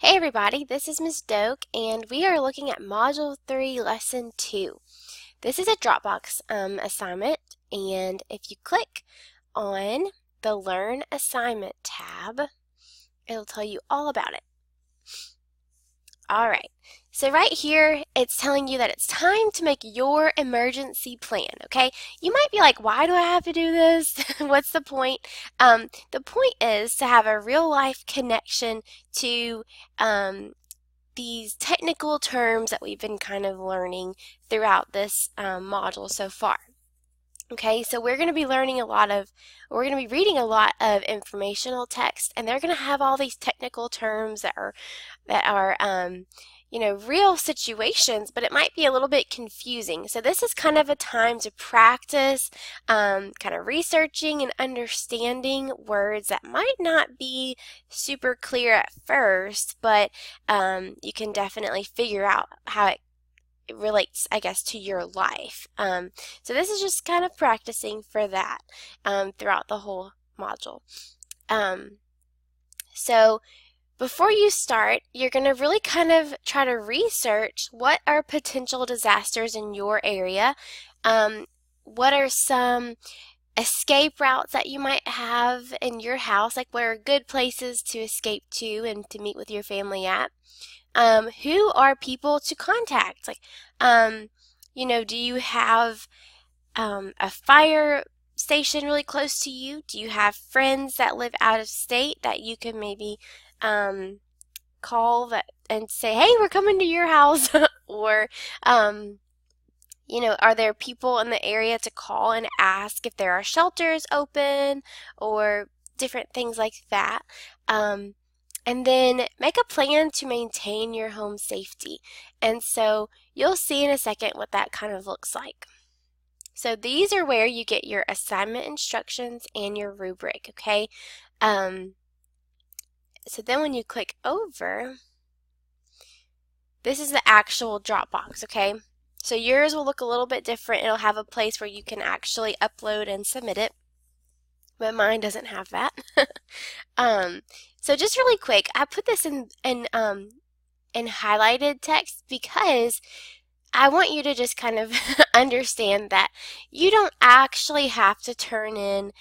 Hey everybody, this is Ms. Doak, and we are looking at Module 3, Lesson 2. This is a Dropbox assignment, and if you click on the Learn Assignment tab, it'll tell you all about it. Alright, so right here, it's telling you that it's time to make your emergency plan, okay? You might be like, why do I have to do this? What's the point? The point is to have a real life connection to these technical terms that we've been kind of learning throughout this module so far. Okay, so we're going to be we're going to be reading a lot of informational text, and they're going to have all these technical terms that are real situations, but it might be a little bit confusing. So this is kind of a time to practice, kind of researching and understanding words that might not be super clear at first, but you can definitely figure out how it relates, I guess, to your life. So this is just kind of practicing for that throughout the whole module. So before you start, you're going to really kind of try to research what are potential disasters in your area. What are some escape routes that you might have in your house? Like, what are good places to escape to and to meet with your family at? Who are people to contact? Like, do you have a fire station really close to you? Do you have friends that live out of state that you can maybe call that and say, hey, we're coming to your house? Or, are there people in the area to call and ask if there are shelters open or different things like that? And then make a plan to maintain your home safety. And so you'll see in a second what that kind of looks like. So these are where you get your assignment instructions and your rubric, okay? So then when you click over, this is the actual Dropbox, okay? So yours will look a little bit different. It'll have a place where you can actually upload and submit it, but mine doesn't have that. So just really quick, I put this in highlighted text because I want you to just kind of understand that you don't actually have to turn in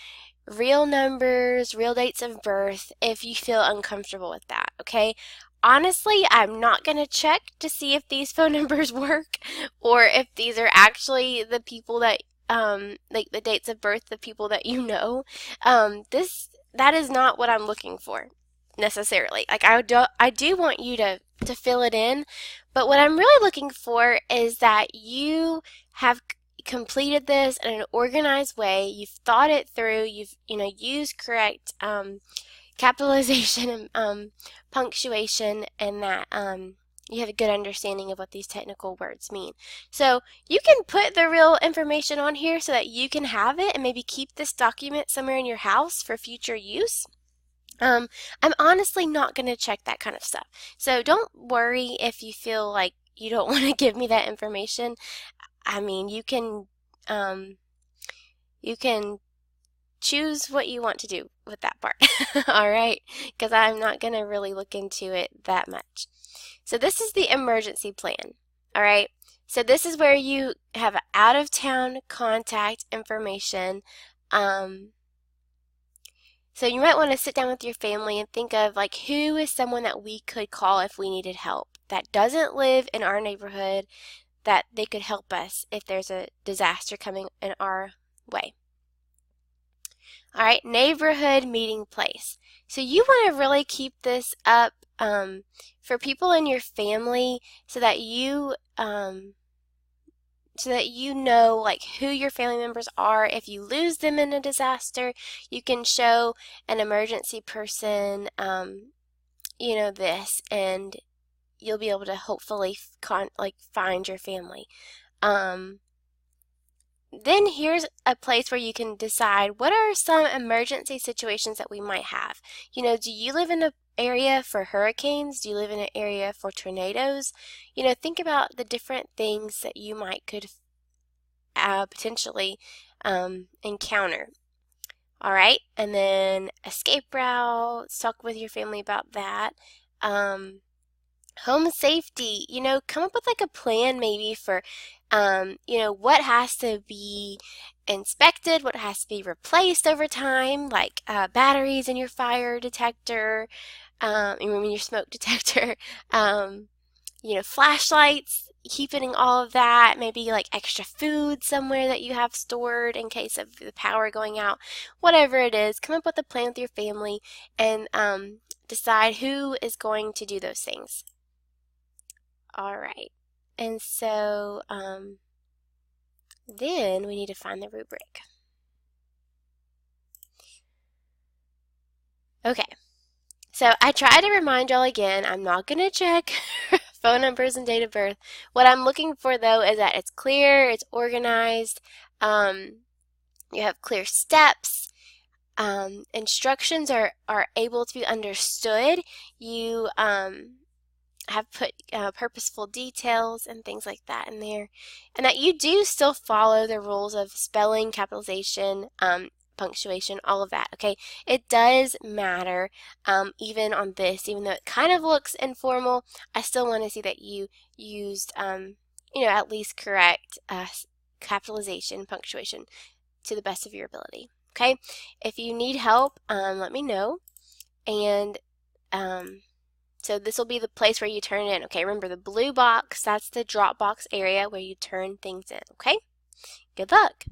real numbers, real dates of birth if you feel uncomfortable with that, okay? Honestly, I'm not going to check to see if these phone numbers work or if these are actually the people that like the dates of birth, the people that you know. That is not what I'm looking for necessarily. Like I do want you to fill it in, but what I'm really looking for is that you have completed this in an organized way. You've thought it through. You've used correct capitalization and punctuation, and that you have a good understanding of what these technical words mean. So you can put the real information on here so that you can have it and maybe keep this document somewhere in your house for future use. I'm honestly not going to check that kind of stuff. So don't worry if you feel like you don't want to give me that information. I mean, you can choose what you want to do with that part. All right, because I'm not going to really look into it that much. So this is the emergency plan. All right. So this is where you have out of town contact information. So you might want to sit down with your family and think of like who is someone that we could call if we needed help that doesn't live in our neighborhood, that they could help us if there's a disaster coming in our way. All right, neighborhood meeting place. So you want to really keep this up for people in your family so that you know like who your family members are. If you lose them in a disaster, you can show an emergency person this, and you'll be able to hopefully find your family. Then here's a place where you can decide what are some emergency situations that we might have. Do you live in an area for hurricanes? Do you live in an area for tornadoes? Think about the different things that you could potentially encounter. All right, and then escape routes, talk with your family about that. Home safety, come up with like a plan maybe for, what has to be inspected, what has to be replaced over time, like batteries in your fire detector, your smoke detector, um, flashlights, keeping all of that, maybe like extra food somewhere that you have stored in case of the power going out, whatever it is, come up with a plan with your family and decide who is going to do those things. All right. And so then we need to find the rubric. Okay. So I try to remind y'all again, I'm not going to check phone numbers and date of birth. What I'm looking for though is that it's clear, it's organized, you have clear steps, instructions are able to be understood. You have put purposeful details and things like that in there, and that you do still follow the rules of spelling, capitalization, punctuation, all of that, okay? It does matter, even on this, even though it kind of looks informal, I still want to see that you used, at least correct capitalization, punctuation to the best of your ability, okay? If you need help, let me know, and so this will be the place where you turn it in. Okay, remember the blue box, that's the Dropbox area where you turn things in. Okay, good luck.